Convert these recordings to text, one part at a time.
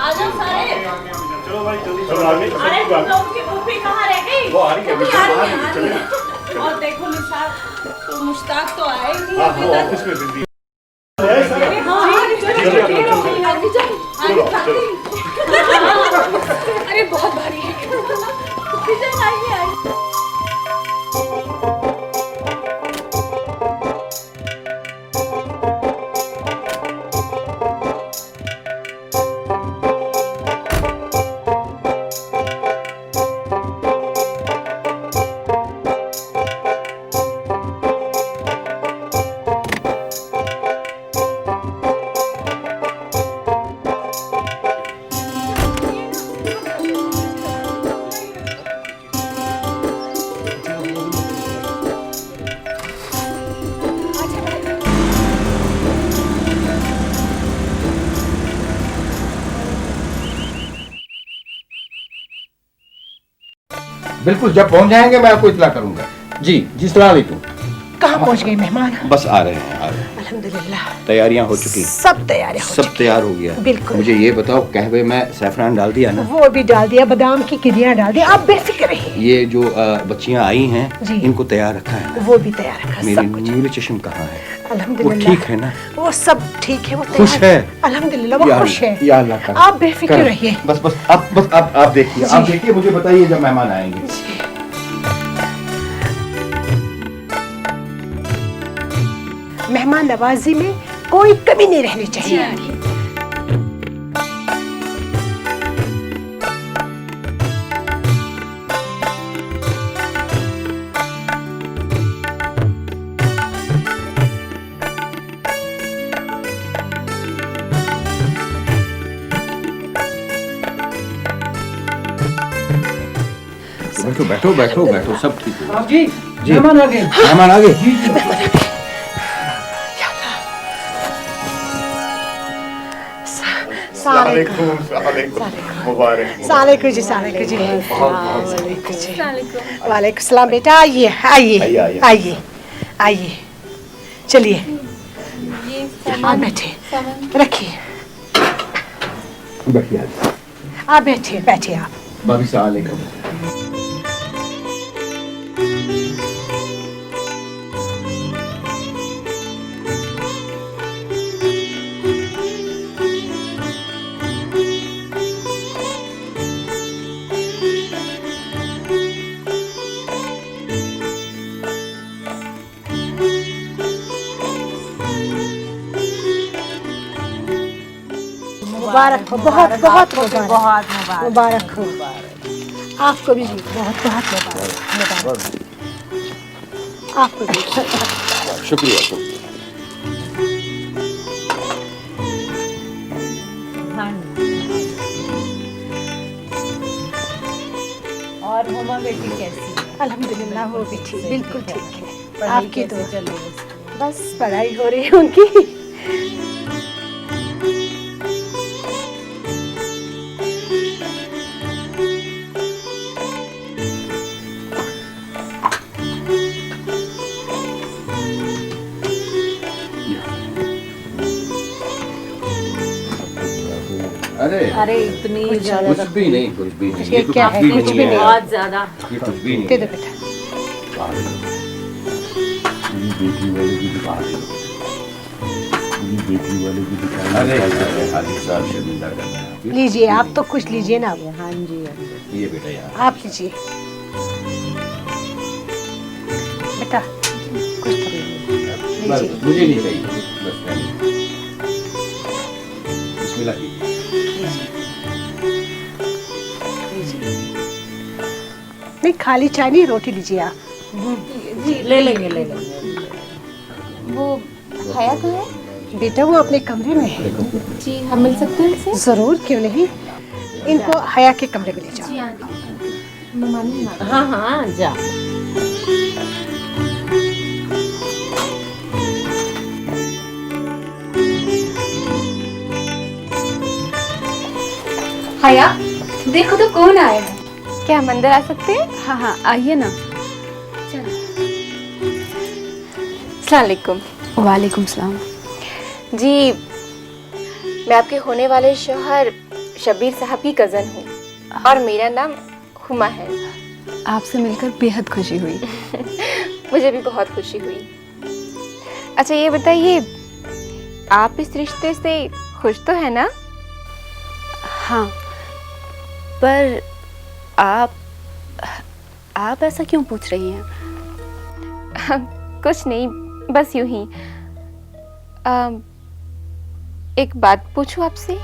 आ जाओ सारे। चलो भाई जल्दी चलो। अरे तुम लोगों की फूफी कहाँ रह गई? वो आ रही है, फूफी आ रही है, आ रही है। चलो। और देखो निशात, तो मुश्ताक तो आया ही नहीं हाँ अभी वो तक। ऑफिस में बिजी। हाँ चलो चलो, चलो। अरे बहुत भारी है। किचन आइए आइए। बिल्कुल, जब पहुंच जाएंगे मैं आपको इत्तला करूंगा। जी जी, सलाम अलैकुम। कहाँ पहुँच गए मेहमान? बस आ रहे हैं, आ रहे हैं। अल्हम्दुलिल्लाह तैयारियां हो चुकी? सब तैयार हो सब तैयार हो गया। बिल्कुल। मुझे ये बताओ, कहवे में सैफरान डाल दिया ना? वो भी डाल दिया, बादाम की गिरियाँ डाल दी, आप बेफिक्र रहिए। ये जो बच्चियां आई हैं, जी। इनको तैयार रखा है ना? वो भी तैयार रखा मेरी सब कुछ। नूर चश्म कहाँ है? वो अल्हम्दुलिल्लाह ठीक है ना? वो सब ठीक है, वो खुश तैयार है? अल्हम्दुलिल्लाह वो या खुश है। या अल्लाह का। आप बेफिक्र करो। रहिए। बस आप देखिए, आप देखिए, मुझे बताइए जब मेहमान आएंगे। मेहमान नवाजी में कोई कमी नहीं रहनी चाहिए। बैठो बैठो बैठो बैठो, सब ठीक है। आप जी, जी। मेहमान आ गए। मेहमान आ गए? मुबारक। सालेकुम जी, सालेकुम जी। वालेकुम सलाम बेटा, आइए आइए आइए। आइए आइए, चलिए आप बैठे, रखिए बैठिए आप, बैठिए बैठिए आप। भाभी सलाम अलैकुम। मुबारक हो, बहुत बहुत मुबारक, बहुत मुबारक हो। आपको भी बहुत बहुत मुबारक, आपको भी। शुक्रिया। और हुमा बेटी कैसी है? अल्हम्दुलिल्लाह वो भी ठीक, बिल्कुल ठीक है। पढ़ाई आपकी कैसे तो चल रही है उसकी? बस पढ़ाई हो रही है उनकी। अरे इतनी ज्यादा कुछ भी नहीं, कुछ भी नहीं। ये क्या है? कुछ भी नहीं। बहुत ज्यादा। ये कुछ भी नहीं। दे दो बेटा। बेटी वाले की दुकान है। बेटी वाले की दुकान। अरे हाजी साहब शर्मिंदा कर रहे हैं। लीजिए, आप तो कुछ लीजिए ना। हाँ जी ये बेटा यार, आप लीजिए बेटा, कुछ तो बस लीजिए। मुझे नहीं चाहिए, बस मैंने। बिस्मिल्लाह कीजिए। नहीं, खाली चाय नहीं, रोटी लीजिए आप। जी, ले लेंगे। वो हया कहाँ है? बेटा वो अपने कमरे में है। जी, हम मिल सकते हैं इनसे? जरूर, क्यों नहीं। इनको हया के कमरे में ले जाओ। जी आंटी, मेहमान नहीं आ रहे। हाँ जा। हया, देखो तो कौन आया है। क्या हम अंदर आ सकते हैं? हाँ आइए ना। चलो। अस्सलाम वालेकुम। वालेकुम सलाम। जी, मैं आपके होने वाले शौहर शबीर साहब की कज़न हूँ और मेरा नाम हुमा है। आपसे मिलकर बेहद खुशी हुई। मुझे भी बहुत खुशी हुई। अच्छा ये बताइए, आप इस रिश्ते से खुश तो है ना? हाँ, पर आप ऐसा क्यों पूछ रही हैं? कुछ नहीं, बस यूं ही। एक बात पूछूं आपसे?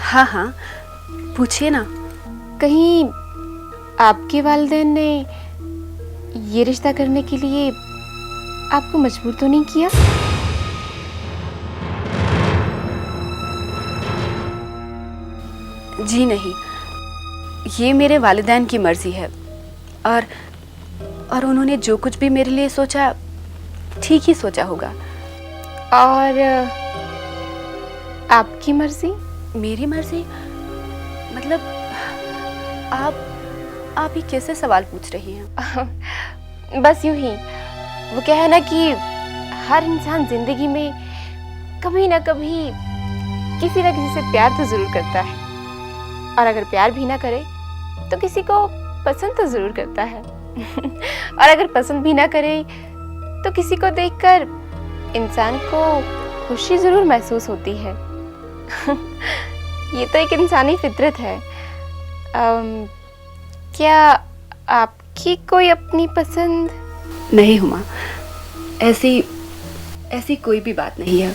हाँ हाँ, पूछिए ना। कहीं आपके वालिदैन ने ये रिश्ता करने के लिए आपको मजबूर तो नहीं किया? जी नहीं, ये मेरे वालिदैन की मर्जी है और उन्होंने जो कुछ भी मेरे लिए सोचा ठीक ही सोचा होगा। और आपकी मर्जी? मेरी मर्जी मतलब आप ये कैसे सवाल पूछ रही हैं? बस यूं ही। वो क्या है ना कि हर इंसान जिंदगी में कभी ना कभी किसी ना किसी से प्यार तो जरूर करता है, और अगर प्यार भी ना करे तो किसी को पसंद तो जरूर करता है। और अगर पसंद भी ना करे तो किसी को देखकर इंसान को खुशी जरूर महसूस होती है। ये तो एक इंसानी फितरत है। क्या आपकी कोई अपनी पसंद? नहीं हुमा, ऐसी कोई भी बात नहीं है।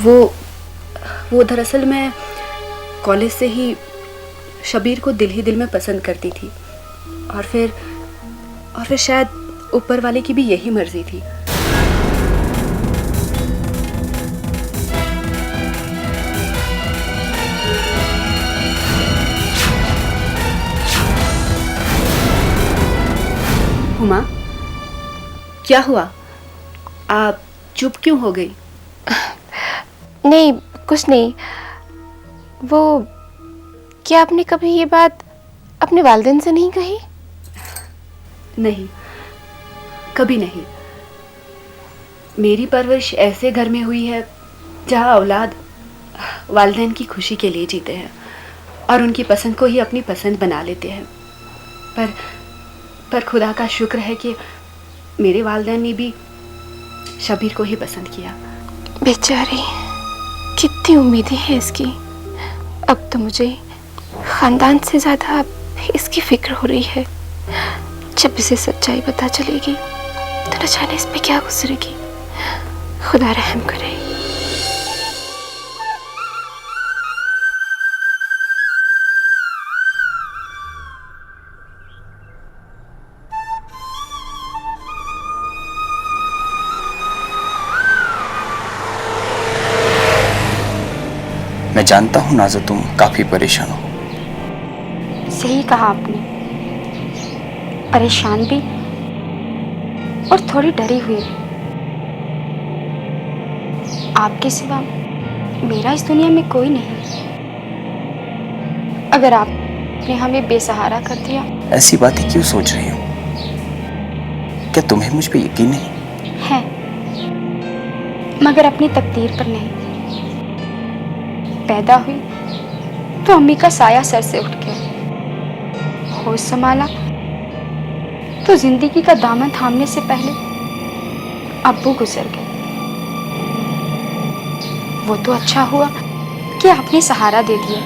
वो दरअसल मैं कॉलेज से ही शबीर को दिल ही दिल में पसंद करती थी और फिर शायद ऊपर वाले की भी यही मर्जी थी। हुमा, क्या हुआ? आप चुप क्यों हो गई? नहीं, कुछ नहीं। वो क्या आपने कभी ये बात अपने वालिदैन से नहीं कही? नहीं, कभी नहीं। मेरी परवरिश ऐसे घर में हुई है जहाँ औलाद वालिदैन की खुशी के लिए जीते हैं और उनकी पसंद को ही अपनी पसंद बना लेते हैं। पर खुदा का शुक्र है कि मेरे वालिदैन ने भी शबीर को ही पसंद किया। बेचारी, कितनी उम्मीदें हैं इसकी। अब तो मुझे खानदान से ज़्यादा इसकी फिक्र हो रही है। जब इसे सच्चाई पता चलेगी तो न जाने इस पे क्या गुजरेगी। खुदा रहम करे। मैं जानता हूँ नाज़ो, तुम काफी परेशान हो। सही कहा आपने, परेशान भी और थोड़ी डरी हुई। आपके सिवा मेरा इस दुनिया में कोई नहीं। अगर आपने हमें बेसहारा कर दिया। ऐसी बातें क्यों सोच रही हो? क्या तुम्हें मुझ पे यकीन नहीं है? मगर अपनी तकदीर पर नहीं। पैदा हुई तो अम्मी का साया सर से उठ गया। होश संभाला तो जिंदगी का दामन थामने से पहले अब्बू गुजर गए। वो तो अच्छा हुआ कि आपने सहारा दे दिया,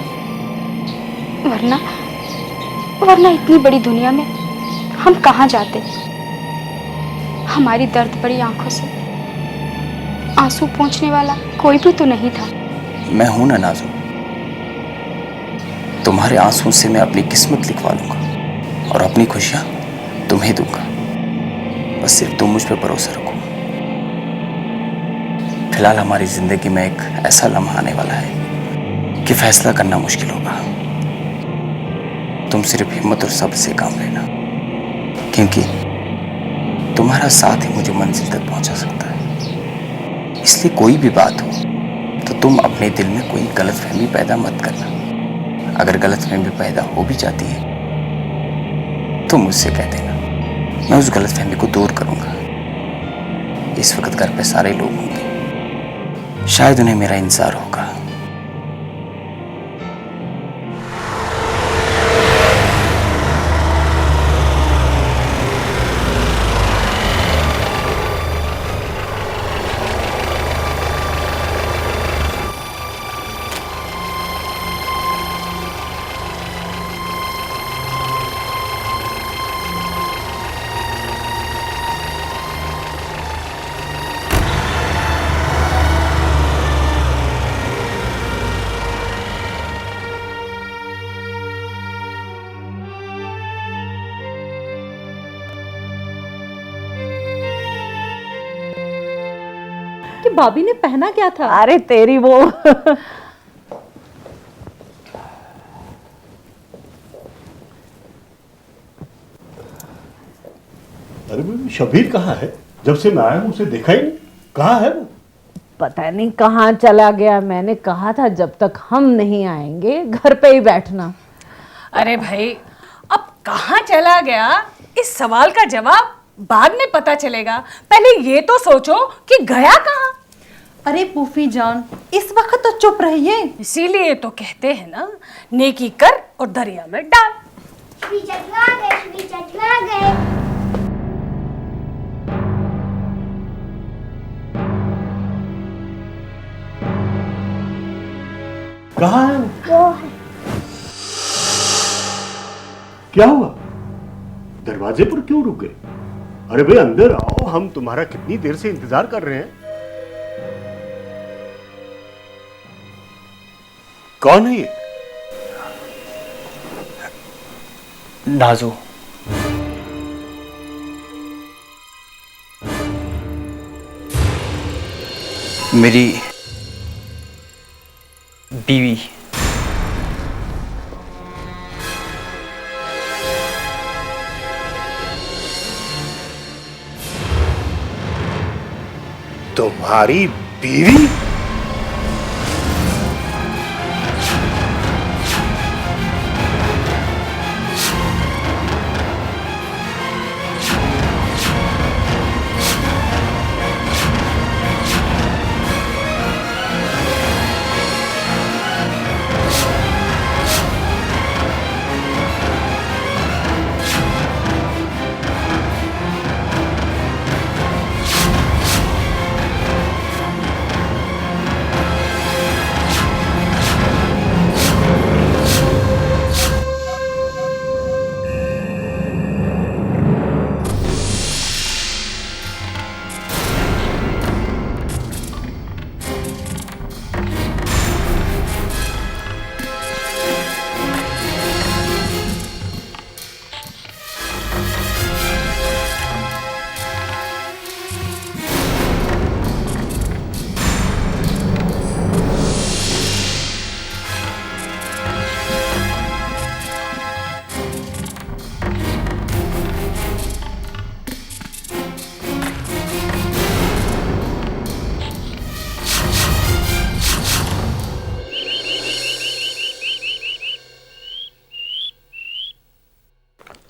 वरना इतनी बड़ी दुनिया में हम कहाँ जाते। हमारी दर्द भरी आंखों से आंसू पोंछने वाला कोई भी तो नहीं था। मैं हूं ना नाज़ो, तुम्हारे आंसुओं से मैं अपनी किस्मत लिखवा लूंगा और अपनी खुशियां तुम्हें दूंगा। बस सिर्फ तुम मुझ पर भरोसा रखो। फिलहाल हमारी जिंदगी में एक ऐसा लम्हा आने वाला है कि फैसला करना मुश्किल होगा। तुम सिर्फ हिम्मत और सब्र से काम लेना, क्योंकि तुम्हारा साथ ही मुझे मंजिल तक पहुंचा सकता है। इसलिए कोई भी बात हो तो तुम अपने दिल में कोई गलतफहमी पैदा मत करना। अगर गलतफहमी पैदा हो भी जाती है तो मुझसे कह देना, मैं उस गलतफहमी को दूर करूंगा। इस वक्त घर पे सारे लोग होंगे, शायद उन्हें मेरा इंतजार होगा। कि भाभी ने पहना क्या था? अरे तेरी वो अरे भाई शबीर कहाँ है? जब से मैं आया हूँ उसे देखा ही नहीं। कहाँ है वो? पता नहीं कहाँ चला गया। मैंने कहा था जब तक हम नहीं आएंगे घर पे ही बैठना। अरे भाई, अब कहाँ चला गया इस सवाल का जवाब बाद में पता चलेगा। पहले ये तो सोचो कि गया कहाँ। अरे फूफी जान, इस वक्त तो चुप रहिए। इसीलिए तो कहते हैं ना, नेकी कर और दरिया में डाल। कहाँ है वो? क्या हुआ? दरवाजे पर क्यों रुके? अरे भाई अंदर आओ, हम तुम्हारा कितनी देर से इंतजार कर रहे हैं। कौन है ये? नाजो। मेरी बीवी। तुम्हारी बीवी?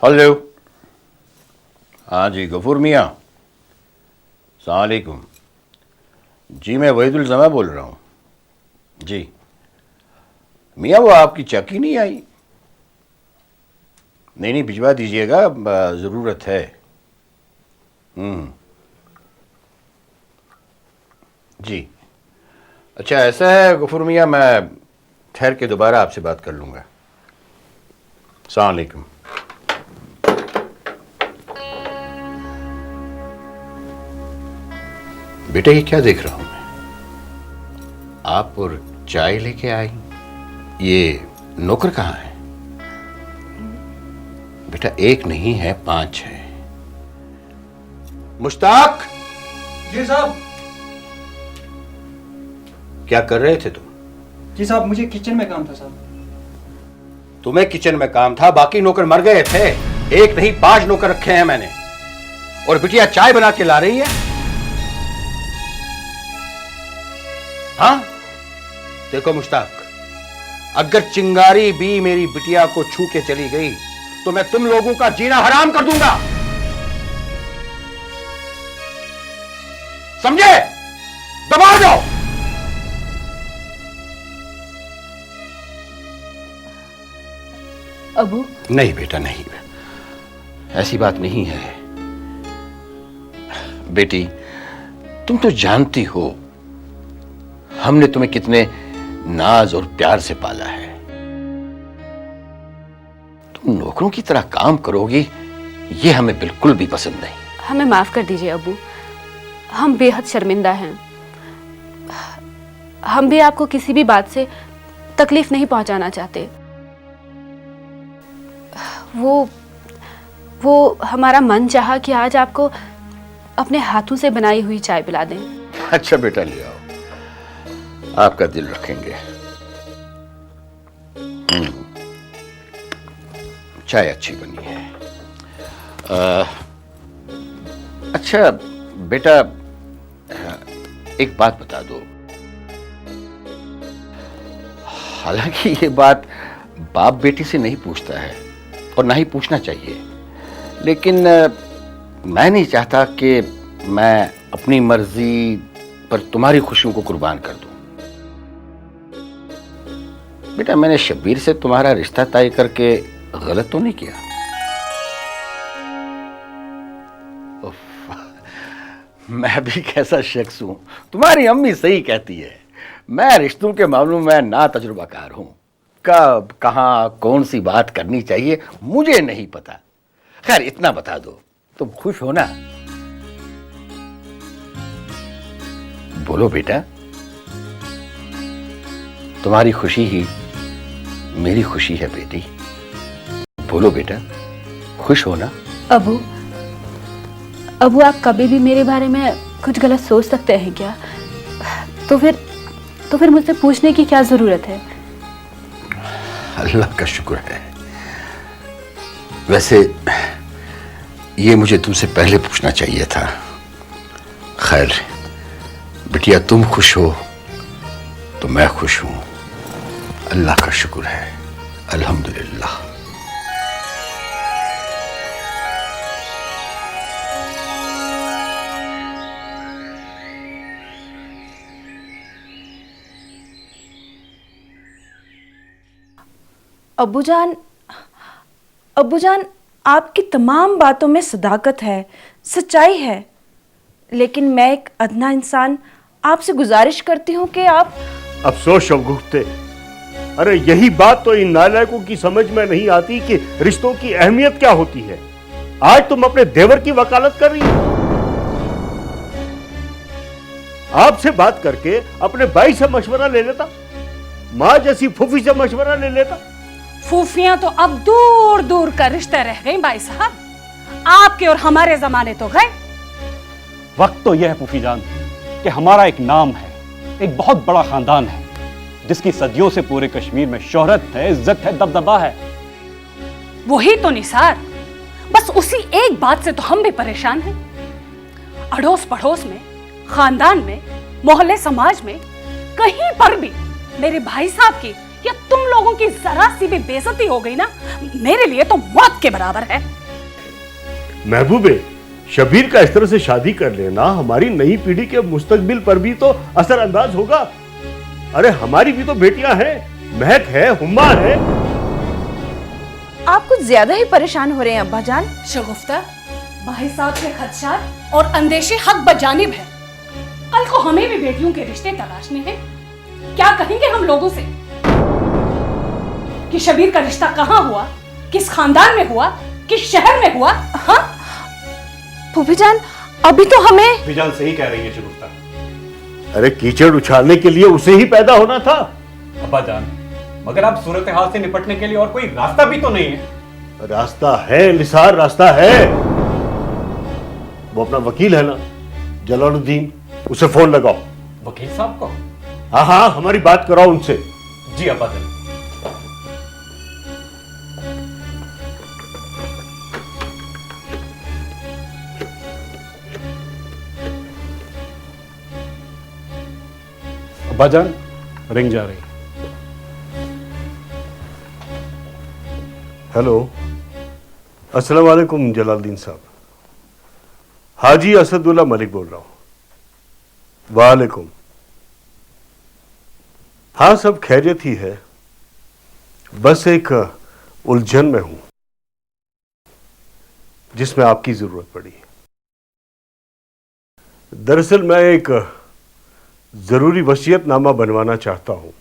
हेलो। हाँ जी गफूर मियाँ, अस्सलाम वालेकुम। जी मैं वहीदुल ज़मा बोल रहा हूँ। जी मियाँ, वो आपकी चक्की नहीं आई? नहीं भिजवा दीजिएगा, ज़रूरत है। जी अच्छा ऐसा है गफूर मियाँ, मैं ठहर के दोबारा आपसे बात कर लूँगा। अस्सलाम वालेकुम। बेटा ये क्या देख रहा हूं मैं? आप और चाय लेके आई, ये नौकर कहाँ है? बेटा एक नहीं है 5 है। मुश्ताक। जी साहब। क्या कर रहे थे तुम? जी साहब मुझे किचन में काम था साहब। तुम्हें किचन में काम था, बाकी नौकर मर गए थे। एक नहीं 5 नौकर रखे हैं मैंने। और बिटिया चाय बना के ला रही है। हाँ देखो मुश्ताक, अगर चिंगारी भी मेरी बिटिया को छू के चली गई तो मैं तुम लोगों का जीना हराम कर दूंगा, समझे? दबा दो। अबू, नहीं बेटा नहीं, ऐसी बात नहीं है। बेटी तुम तो जानती हो हमने तुम्हें कितने नाज और प्यार से पाला है। तुम नौकरों की तरह काम करोगी ये हमें बिल्कुल भी पसंद नहीं। हमें माफ कर दीजिए अबू, हम बेहद शर्मिंदा हैं। हम भी आपको किसी भी बात से तकलीफ नहीं पहुंचाना चाहते। वो हमारा मन चाहा कि आज आपको अपने हाथों से बनाई हुई चाय पिला दें। अच्छा बेटा ले आओ, आपका दिल रखेंगे। चाय अच्छी बनी है। अच्छा बेटा एक बात बता दो, हालांकि ये बात बाप बेटी से नहीं पूछता है और ना ही पूछना चाहिए, लेकिन मैं नहीं चाहता कि मैं अपनी मर्जी पर तुम्हारी खुशियों को कुर्बान कर दूं। बेटा मैंने शब्बीर से तुम्हारा रिश्ता तय करके गलत तो नहीं किया? मैं भी कैसा शख्स हूं, तुम्हारी अम्मी सही कहती है, मैं रिश्तों के मामलों में ना तजुर्बाकार हूं। कब कहां कौन सी बात करनी चाहिए मुझे नहीं पता। खैर इतना बता दो, तुम खुश हो ना? बोलो बेटा, तुम्हारी खुशी ही मेरी खुशी है बेटी। बोलो बेटा, खुश हो ना? अबू आप कभी भी मेरे बारे में कुछ गलत सोच सकते हैं क्या? तो फिर मुझसे पूछने की क्या जरूरत है? अल्लाह का शुक्र है। वैसे ये मुझे तुमसे पहले पूछना चाहिए था। खैर बिटिया, तुम खुश हो तो मैं खुश हूं। अल्लाह का शुक्र है, अल्हम्दुलिल्लाह। अब्बूजान आपकी तमाम बातों में सदाकत है, सच्चाई है, लेकिन मैं एक अदना इंसान आपसे गुजारिश करती हूँ कि आप। अफसोस शवगुफ्ते, अरे यही बात तो इन नालायकों की समझ में नहीं आती कि रिश्तों की अहमियत क्या होती है। आज तुम अपने देवर की वकालत कर रही हो। आपसे बात करके अपने भाई से मशवरा ले लेता, मां जैसी फूफी से मशवरा ले लेता। फूफियां तो अब दूर दूर का रिश्ता रह गई भाई साहब, आपके और हमारे जमाने तो गए। वक्त तो यह है फूफी जान कि हमारा एक नाम है, एक बहुत बड़ा खानदान है जिसकी सदियों से पूरे कश्मीर में शोहरत है, इज्जत है, दबदबा है। वही तो निसार, बस उसी एक बात से तो हम भी परेशान हैं। अड़ोस पड़ोस में, खानदान में, मोहल्ले समाज में, कहीं पर भी मेरे भाई साहब की या तुम लोगों की जरा सी भी बेइज्जती हो गई ना, मेरे लिए तो मौत के बराबर है। महबूबे, शबीर का इस तरह से शादी कर लेना हमारी नई पीढ़ी के मुस्तकबिल पर भी तो असर अंदाज होगा। अरे हमारी भी तो बेटियां हैं, महक है, हुम्मा है। आप कुछ ज्यादा ही परेशान हो रहे हैं अब्बाजान। शगुफ्ता, भाई साहब के खदशात और अंदेशे हक बजानिब है। कल को हमें भी बेटियों के रिश्ते तलाशने हैं। क्या कहेंगे हम लोगों से कि शबीर का रिश्ता कहां हुआ, किस खानदान में हुआ, किस शहर में हुआ? हाँ फूफी जान, अभी तो हमें। फूफी जान सही कह रही है शगुफ्ता। अरे कीचड़ उछालने के लिए उसे ही पैदा होना था। अब्बा जान, मगर अब सूरत हाल से निपटने के लिए और कोई रास्ता भी तो नहीं है। रास्ता है निसार, रास्ता है। वो अपना वकील है ना जलालुद्दीन, उसे फोन लगाओ। वकील साहब को? हाँ हाँ, हमारी बात कराओ उनसे। जी अब्बा जान। अब्बा जान, रिंग जा रही। हेलो, अस्सलाम वालेकुम जलालुद्दीन साहब। हाजी असदुल्ला मलिक बोल रहा हूं। वालेकुम। हाँ सब खैरियत ही है, बस एक उलझन में हूं जिसमें आपकी जरूरत पड़ी। दरअसल मैं एक जरूरी वसीयतनामा बनवाना चाहता हूं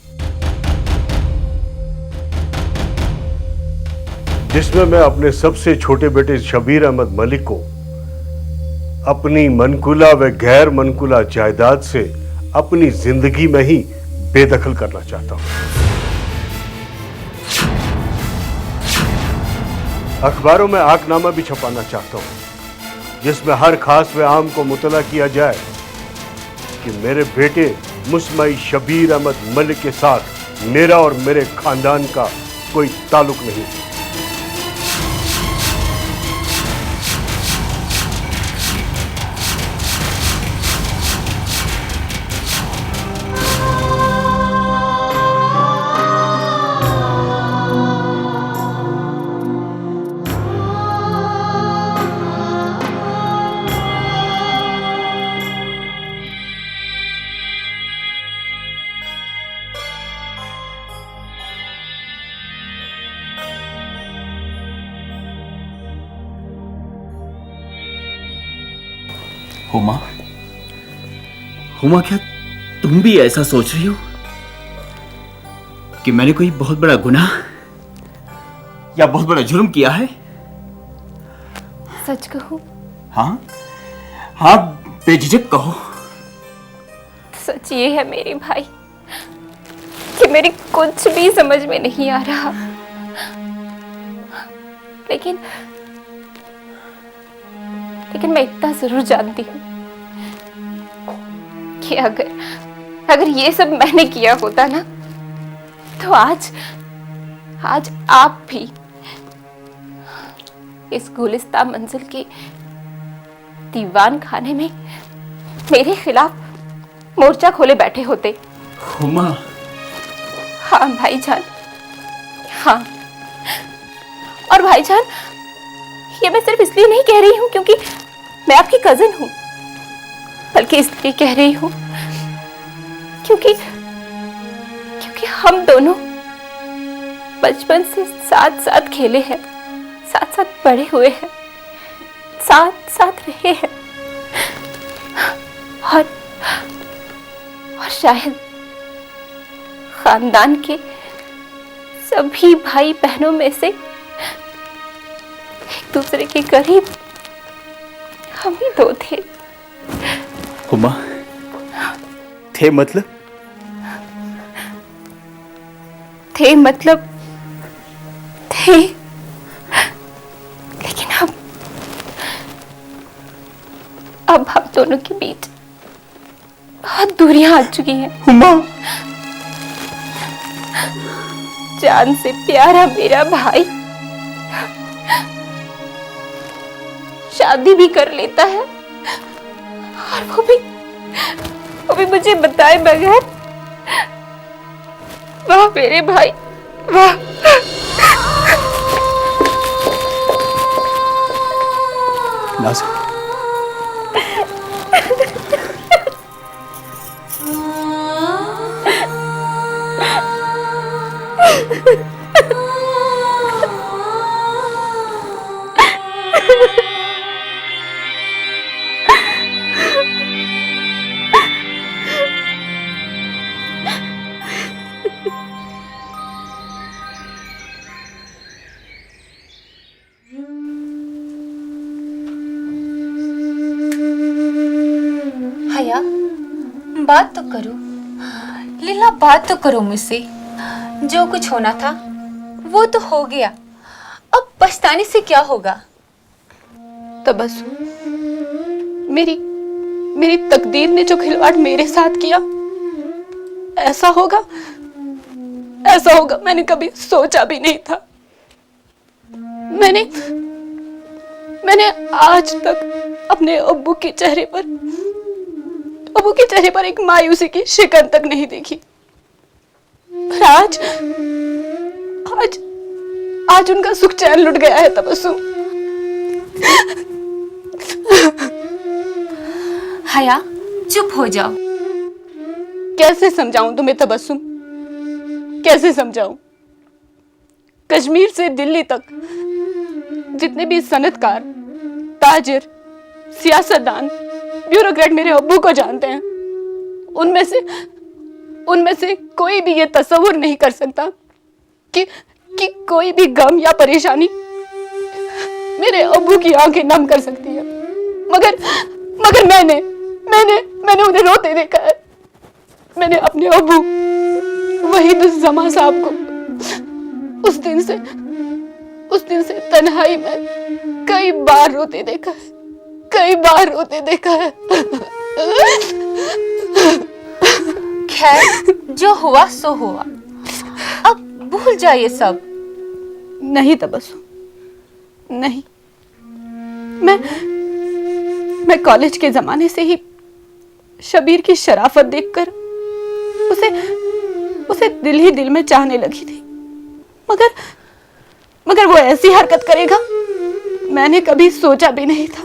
जिसमें मैं अपने सबसे छोटे बेटे शबीर अहमद मलिक को अपनी मनकुला व गैर मनकुला जायदाद से अपनी जिंदगी में ही बेदखल करना चाहता हूं। अखबारों में आकनामा भी छपाना चाहता हूं जिसमें हर खास व आम को मुतला किया जाए कि मेरे बेटे मुस्मई शबीर अहमद मलिक के साथ मेरा और मेरे खानदान का कोई ताल्लुक नहीं है। हुमा, हुमा, क्या तुम भी ऐसा सोच रही हो कि मैंने कोई बहुत बड़ा गुनाह या बहुत बड़ा जुर्म किया है? सच कहूं? हाँ हाँ, बेझिझक कहो। सच ये है मेरे भाई कि मेरी कुछ भी समझ में नहीं आ रहा, लेकिन मैं इतना जरूर जानती हूँ कि अगर ये सब मैंने किया होता ना, तो आज आप भी इस गुलिस्ता मंजिल के दीवान खाने में मेरे खिलाफ मोर्चा खोले बैठे होते। हुमा। हाँ भाईजान, हाँ। और भाईजान, ये मैं सिर्फ इसलिए नहीं कह रही हूँ क्योंकि मैं आपकी कजिन हूँ, बल्कि इसलिए कह रही हूँ क्योंकि हम दोनों बचपन से साथ साथ खेले हैं, साथ साथ बड़े हुए हैं, साथ साथ रहे हैं, और शायद खानदान के सभी भाई बहनों में से एक दूसरे के करीब हम ही दो थे। हुमा, थे मतलब? थे मतलब थे, लेकिन अब हम दोनों के बीच बहुत दूरियां आ चुकी हैं। हुमा, जान से प्यारा मेरा भाई शादी भी कर लेता है, और वो भी मुझे बताए बगैर। वाह मेरे भाई, वाह। नाज़, हया, बात तो करो लीला, बात तो करो मुझसे। जो कुछ होना था वो तो हो गया, अब पछताने से क्या होगा? तबस्सुम, मेरी तकदीर ने जो खिलवाड़ मेरे साथ किया, ऐसा होगा मैंने कभी सोचा भी नहीं था। मैंने आज तक अपने अब्बू के चेहरे पर एक मायूसी की शिकन तक नहीं देखी, पर आज उनका सुख चैन लुट गया है। तबस्सुम, हया, चुप हो जाओ। कैसे समझाऊं तुम्हें तबस्सुम, कैसे समझाऊं? कश्मीर से दिल्ली तक जितने भी सनतकार, ताजिर, सियासतदान, ब्यूरोक्रेट मेरे अब्बू को जानते हैं। उनमें से कोई भी ये तस्वुर नहीं कर सकता कि कोई भी गम या परेशानी मेरे अब्बू की आंखें नम कर सकती है। मगर मैंने उन्हें रोते देखा है। मैंने अपने अब्बू वहीदुज़्ज़मा साहब को उस दिन से तन्हाई में कई बार रोते देखा है। खैर, जो हुआ सो हुआ, अब भूल जाइए सब। नहीं तबस्सुम, नहीं। मैं कॉलेज के जमाने से ही शबीर की शराफत देखकर उसे दिल ही दिल में चाहने लगी थी। मगर वो ऐसी हरकत करेगा मैंने कभी सोचा भी नहीं था।